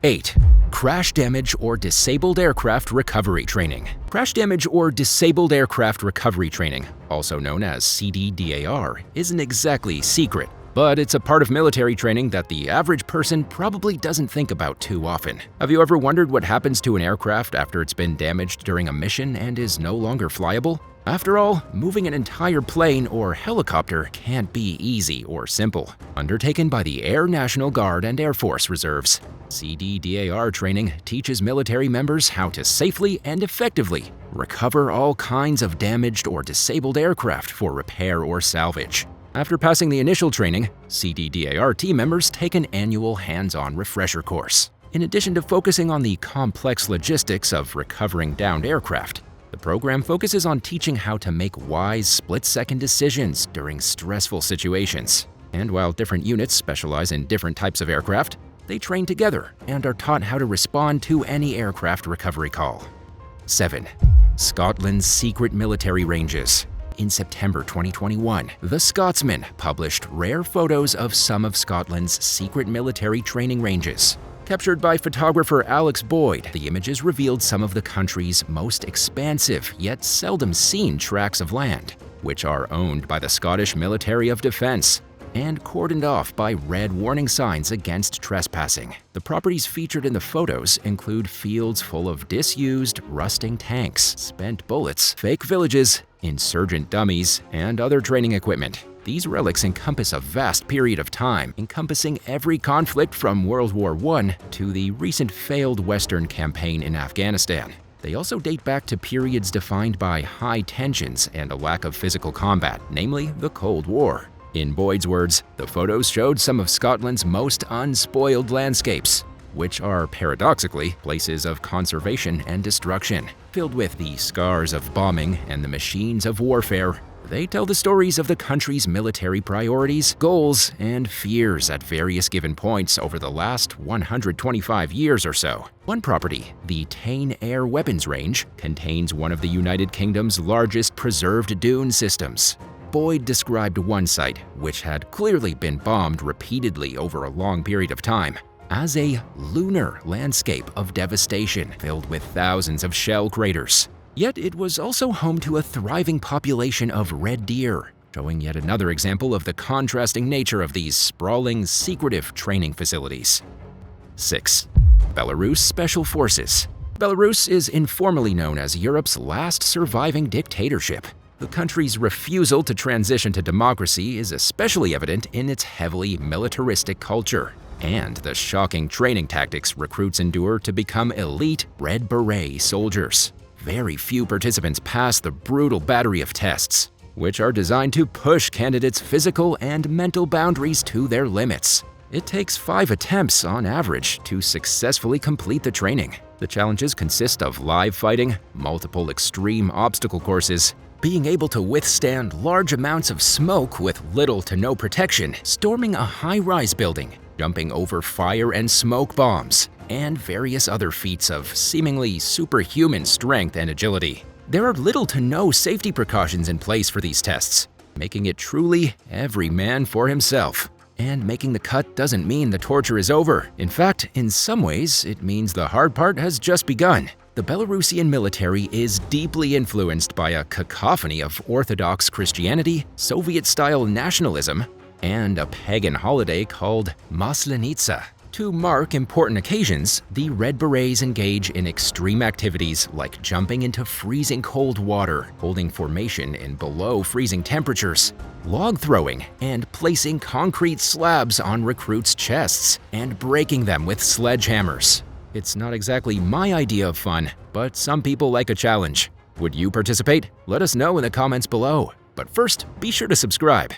8. Crash damage or disabled aircraft recovery training. Crash damage or disabled aircraft recovery training, also known as CDDAR, isn't exactly secret, but it's a part of military training that the average person probably doesn't think about too often. Have you ever wondered what happens to an aircraft after it's been damaged during a mission and is no longer flyable? After all, moving an entire plane or helicopter can't be easy or simple. Undertaken by the Air National Guard and Air Force Reserves, CDDAR training teaches military members how to safely and effectively recover all kinds of damaged or disabled aircraft for repair or salvage. After passing the initial training, CDDAR team members take an annual hands-on refresher course. In addition to focusing on the complex logistics of recovering downed aircraft, the program focuses on teaching how to make wise split-second decisions during stressful situations. And while different units specialize in different types of aircraft, they train together and are taught how to respond to any aircraft recovery call. 7. Scotland's secret military ranges. In September 2021, The Scotsman published rare photos of some of Scotland's secret military training ranges. Captured by photographer Alex Boyd, the images revealed some of the country's most expansive yet seldom seen tracts of land, which are owned by the Scottish Military of Defence and cordoned off by red warning signs against trespassing. The properties featured in the photos include fields full of disused, rusting tanks, spent bullets, fake villages, insurgent dummies, and other training equipment. These relics encompass a vast period of time, encompassing every conflict from World War I to the recent failed Western campaign in Afghanistan. They also date back to periods defined by high tensions and a lack of physical combat, namely the Cold War. In Boyd's words, the photos showed some of Scotland's most unspoiled landscapes, which are paradoxically places of conservation and destruction. Filled with the scars of bombing and the machines of warfare, they tell the stories of the country's military priorities, goals, and fears at various given points over the last 125 years or so. One property, the Tain Air Weapons Range, contains one of the United Kingdom's largest preserved dune systems. Boyd described one site, which had clearly been bombed repeatedly over a long period of time, as a lunar landscape of devastation filled with thousands of shell craters. Yet it was also home to a thriving population of red deer, showing yet another example of the contrasting nature of these sprawling, secretive training facilities. 6. Belarus Special Forces. Belarus is informally known as Europe's last surviving dictatorship. The country's refusal to transition to democracy is especially evident in its heavily militaristic culture and the shocking training tactics recruits endure to become elite Red Beret soldiers. Very few participants pass the brutal battery of tests, which are designed to push candidates' physical and mental boundaries to their limits. It takes 5 attempts on average to successfully complete the training. The challenges consist of live fighting, multiple extreme obstacle courses, being able to withstand large amounts of smoke with little to no protection, storming a high-rise building, jumping over fire and smoke bombs, and various other feats of seemingly superhuman strength and agility. There are little to no safety precautions in place for these tests, making it truly every man for himself. And making the cut doesn't mean the torture is over. In fact, in some ways, it means the hard part has just begun. The Belarusian military is deeply influenced by a cacophony of Orthodox Christianity, Soviet-style nationalism, and a pagan holiday called Maslenitsa. To mark important occasions, the Red Berets engage in extreme activities like jumping into freezing cold water, holding formation in below freezing temperatures, log throwing, and placing concrete slabs on recruits' chests and breaking them with sledgehammers. It's not exactly my idea of fun, but some people like a challenge. Would you participate? Let us know in the comments below. But first, be sure to subscribe.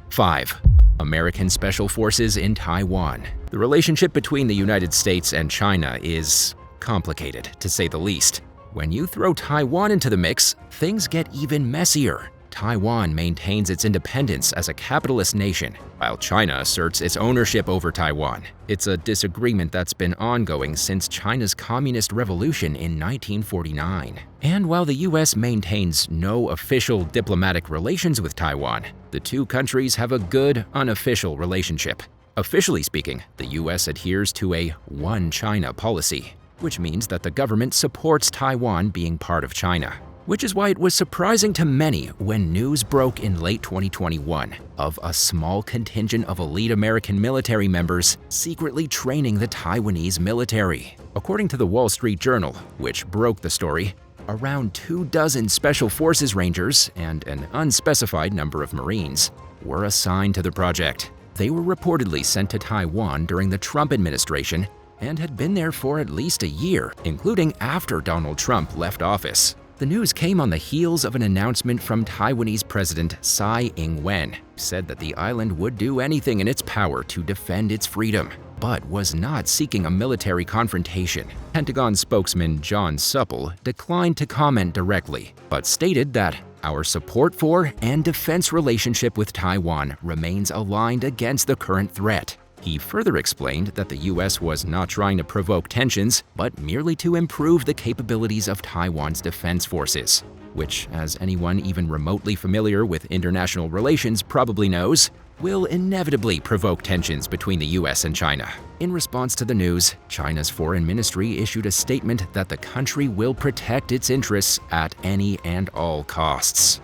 5. American Special Forces in Taiwan. The relationship between the United States and China is complicated, to say the least. When you throw Taiwan into the mix, things get even messier. Taiwan maintains its independence as a capitalist nation, while China asserts its ownership over Taiwan. It's a disagreement that's been ongoing since China's Communist Revolution in 1949. And while the US maintains no official diplomatic relations with Taiwan, the two countries have a good, unofficial relationship. Officially speaking, the US adheres to a One China policy, which means that the government supports Taiwan being part of China. Which is why it was surprising to many when news broke in late 2021 of a small contingent of elite American military members secretly training the Taiwanese military. According to the Wall Street Journal, which broke the story, around 24 Special Forces Rangers and an unspecified number of Marines were assigned to the project. They were reportedly sent to Taiwan during the Trump administration and had been there for at least a year, including after Donald Trump left office. The news came on the heels of an announcement from Taiwanese President Tsai Ing-wen, who said that the island would do anything in its power to defend its freedom, but was not seeking a military confrontation. Pentagon spokesman John Supple declined to comment directly, but stated that our support for and defense relationship with Taiwan remains aligned against the current threat. He further explained that the US was not trying to provoke tensions, but merely to improve the capabilities of Taiwan's defense forces, which, as anyone even remotely familiar with international relations probably knows, will inevitably provoke tensions between the US and China. In response to the news, China's foreign ministry issued a statement that the country will protect its interests at any and all costs.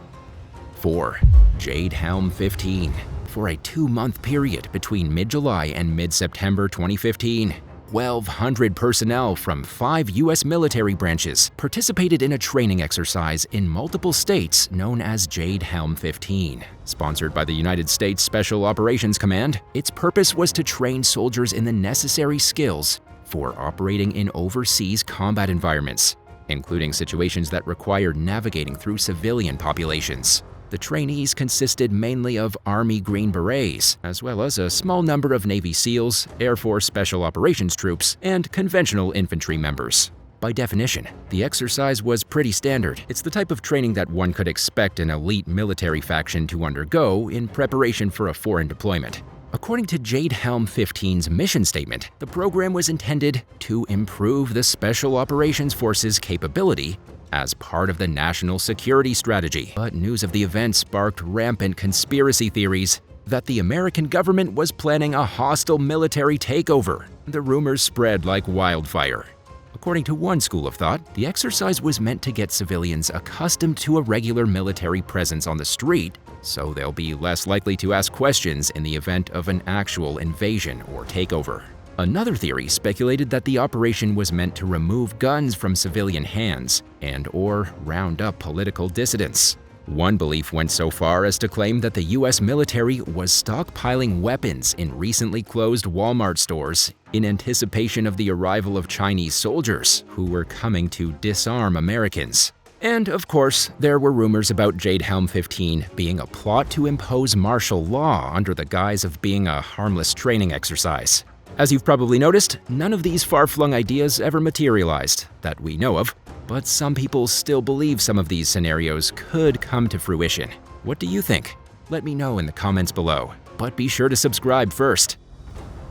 4. Jade Helm 15. For a 2-month period between mid-July and mid-September 2015, 1,200 personnel from 5 U.S. military branches participated in a training exercise in multiple states known as Jade Helm 15. Sponsored by the United States Special Operations Command, its purpose was to train soldiers in the necessary skills for operating in overseas combat environments, including situations that required navigating through civilian populations. The trainees consisted mainly of Army Green Berets, as well as a small number of Navy SEALs, Air Force Special Operations troops, and conventional infantry members. By definition, the exercise was pretty standard. It's the type of training that one could expect an elite military faction to undergo in preparation for a foreign deployment. According to Jade Helm 15's mission statement, the program was intended to improve the Special Operations Force's capability as part of the national security strategy. But news of the event sparked rampant conspiracy theories that the American government was planning a hostile military takeover. The rumors spread like wildfire. According to one school of thought, the exercise was meant to get civilians accustomed to a regular military presence on the street, so they'll be less likely to ask questions in the event of an actual invasion or takeover. Another theory speculated that the operation was meant to remove guns from civilian hands and/or round up political dissidents. One belief went so far as to claim that the US military was stockpiling weapons in recently closed Walmart stores in anticipation of the arrival of Chinese soldiers who were coming to disarm Americans. And of course, there were rumors about Jade Helm 15 being a plot to impose martial law under the guise of being a harmless training exercise. As you've probably noticed, none of these far-flung ideas ever materialized, that we know of, but some people still believe some of these scenarios could come to fruition. What do you think? Let me know in the comments below, but be sure to subscribe first.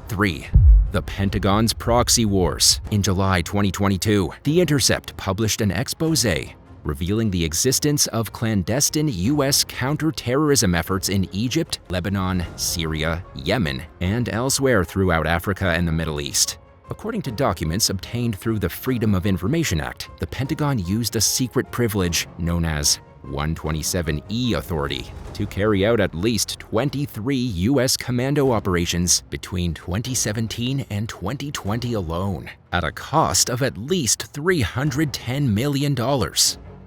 3. The Pentagon's Proxy Wars. In July 2022, The Intercept published an exposé revealing the existence of clandestine U.S. counter-terrorism efforts in Egypt, Lebanon, Syria, Yemen, and elsewhere throughout Africa and the Middle East. According to documents obtained through the Freedom of Information Act, the Pentagon used a secret privilege known as 127E authority to carry out at least 23 U.S. commando operations between 2017 and 2020 alone, at a cost of at least $310 million.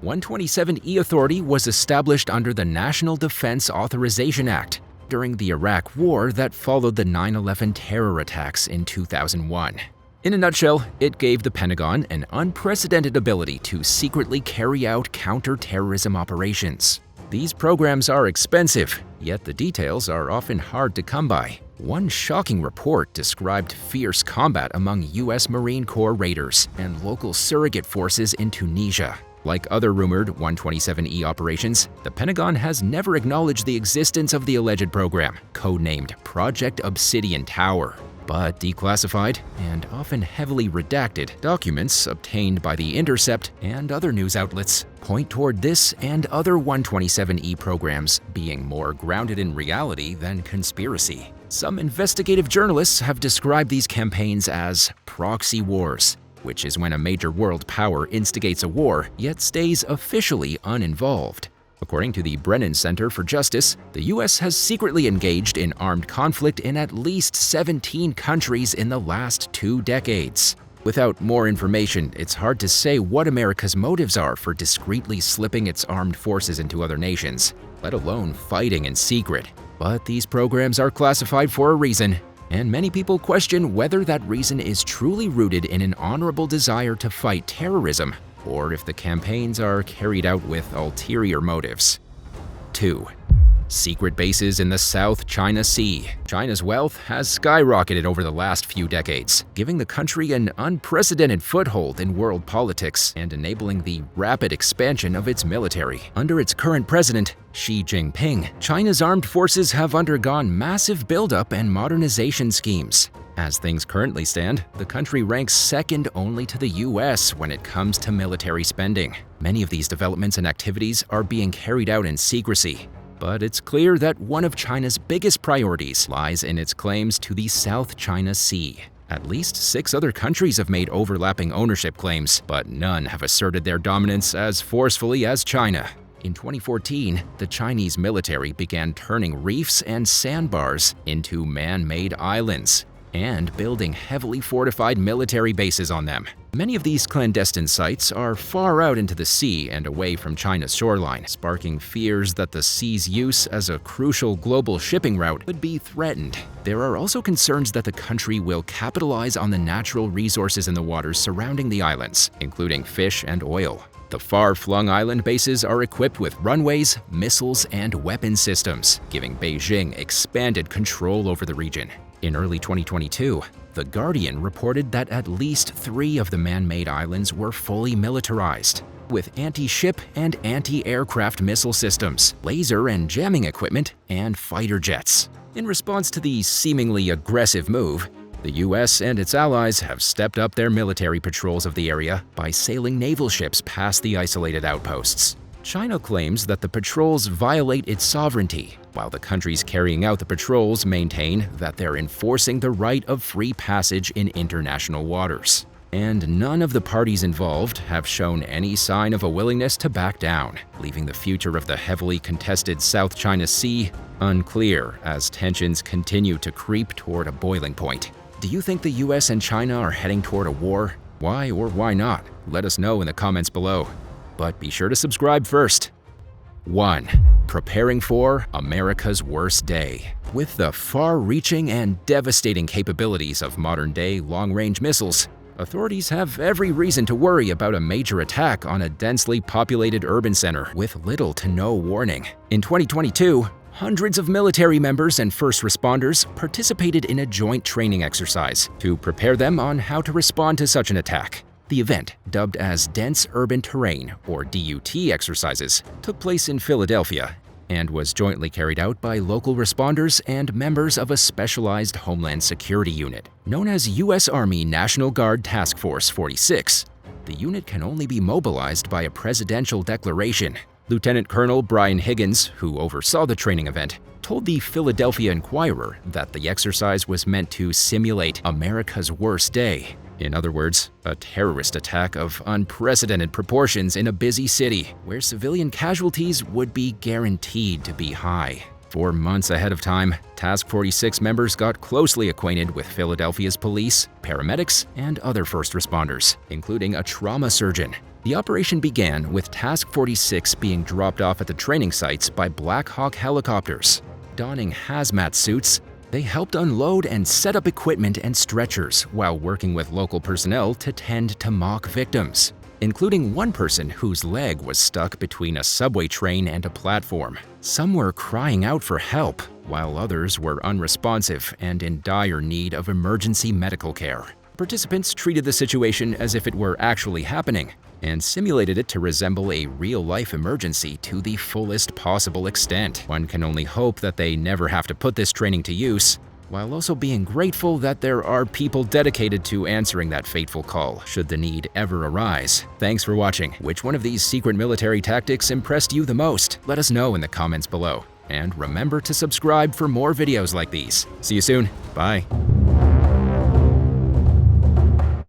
127E authority was established under the National Defense Authorization Act during the Iraq War that followed the 9/11 terror attacks in 2001. In a nutshell, it gave the Pentagon an unprecedented ability to secretly carry out counter-terrorism operations. These programs are expensive, yet the details are often hard to come by. One shocking report described fierce combat among U.S. Marine Corps raiders and local surrogate forces in Tunisia. Like other rumored 127E operations, the Pentagon has never acknowledged the existence of the alleged program, codenamed Project Obsidian Tower. But declassified and often heavily redacted documents obtained by The Intercept and other news outlets point toward this and other 127E programs being more grounded in reality than conspiracy. Some investigative journalists have described these campaigns as proxy wars, which is when a major world power instigates a war yet stays officially uninvolved. According to the Brennan Center for Justice, the U.S. has secretly engaged in armed conflict in at least 17 countries in the last 2 decades. Without more information, it's hard to say what America's motives are for discreetly slipping its armed forces into other nations, let alone fighting in secret. But these programs are classified for a reason, and many people question whether that reason is truly rooted in an honorable desire to fight terrorism, or if the campaigns are carried out with ulterior motives. 2. Secret bases in the South China Sea. China's wealth has skyrocketed over the last few decades, giving the country an unprecedented foothold in world politics and enabling the rapid expansion of its military. Under its current president, Xi Jinping, China's armed forces have undergone massive buildup and modernization schemes. As things currently stand, the country ranks second only to the US when it comes to military spending. Many of these developments and activities are being carried out in secrecy, but it's clear that one of China's biggest priorities lies in its claims to the South China Sea. At least 6 other countries have made overlapping ownership claims, but none have asserted their dominance as forcefully as China. In 2014, the Chinese military began turning reefs and sandbars into man-made islands and building heavily fortified military bases on them. Many of these clandestine sites are far out into the sea and away from China's shoreline, sparking fears that the sea's use as a crucial global shipping route could be threatened. There are also concerns that the country will capitalize on the natural resources in the waters surrounding the islands, including fish and oil. The far-flung island bases are equipped with runways, missiles, and weapon systems, giving Beijing expanded control over the region. In early 2022, The Guardian reported that at least 3 of the man-made islands were fully militarized, with anti-ship and anti-aircraft missile systems, laser and jamming equipment, and fighter jets. In response to the seemingly aggressive move, the US and its allies have stepped up their military patrols of the area by sailing naval ships past the isolated outposts. China claims that the patrols violate its sovereignty, while the countries carrying out the patrols maintain that they're enforcing the right of free passage in international waters. And none of the parties involved have shown any sign of a willingness to back down, leaving the future of the heavily contested South China Sea unclear as tensions continue to creep toward a boiling point. Do you think the US and China are heading toward a war? Why or why not? Let us know in the comments below. But be sure to subscribe first. 1. Preparing for America's worst day. With the far-reaching and devastating capabilities of modern-day long-range missiles, authorities have every reason to worry about a major attack on a densely populated urban center with little to no warning. In 2022, hundreds of military members and first responders participated in a joint training exercise to prepare them on how to respond to such an attack. The event, dubbed as Dense Urban Terrain, or DUT exercises, took place in Philadelphia and was jointly carried out by local responders and members of a specialized Homeland Security unit. Known as U.S. Army National Guard Task Force 46, the unit can only be mobilized by a presidential declaration. Lieutenant Colonel Brian Higgins, who oversaw the training event, told the Philadelphia Inquirer that the exercise was meant to simulate America's worst day. In other words, a terrorist attack of unprecedented proportions in a busy city, where civilian casualties would be guaranteed to be high. 4 months ahead of time, Task 46 members got closely acquainted with Philadelphia's police, paramedics, and other first responders, including a trauma surgeon. The operation began with Task 46 being dropped off at the training sites by Black Hawk helicopters. Donning hazmat suits, they helped unload and set up equipment and stretchers while working with local personnel to tend to mock victims, including one person whose leg was stuck between a subway train and a platform. Some were crying out for help, while others were unresponsive and in dire need of emergency medical care. Participants treated the situation as if it were actually happening and simulated it to resemble a real-life emergency to the fullest possible extent. One can only hope that they never have to put this training to use, while also being grateful that there are people dedicated to answering that fateful call should the need ever arise. Thanks for watching. Which one of these secret military tactics impressed you the most? Let us know in the comments below. And remember to subscribe for more videos like these. See you soon. Bye.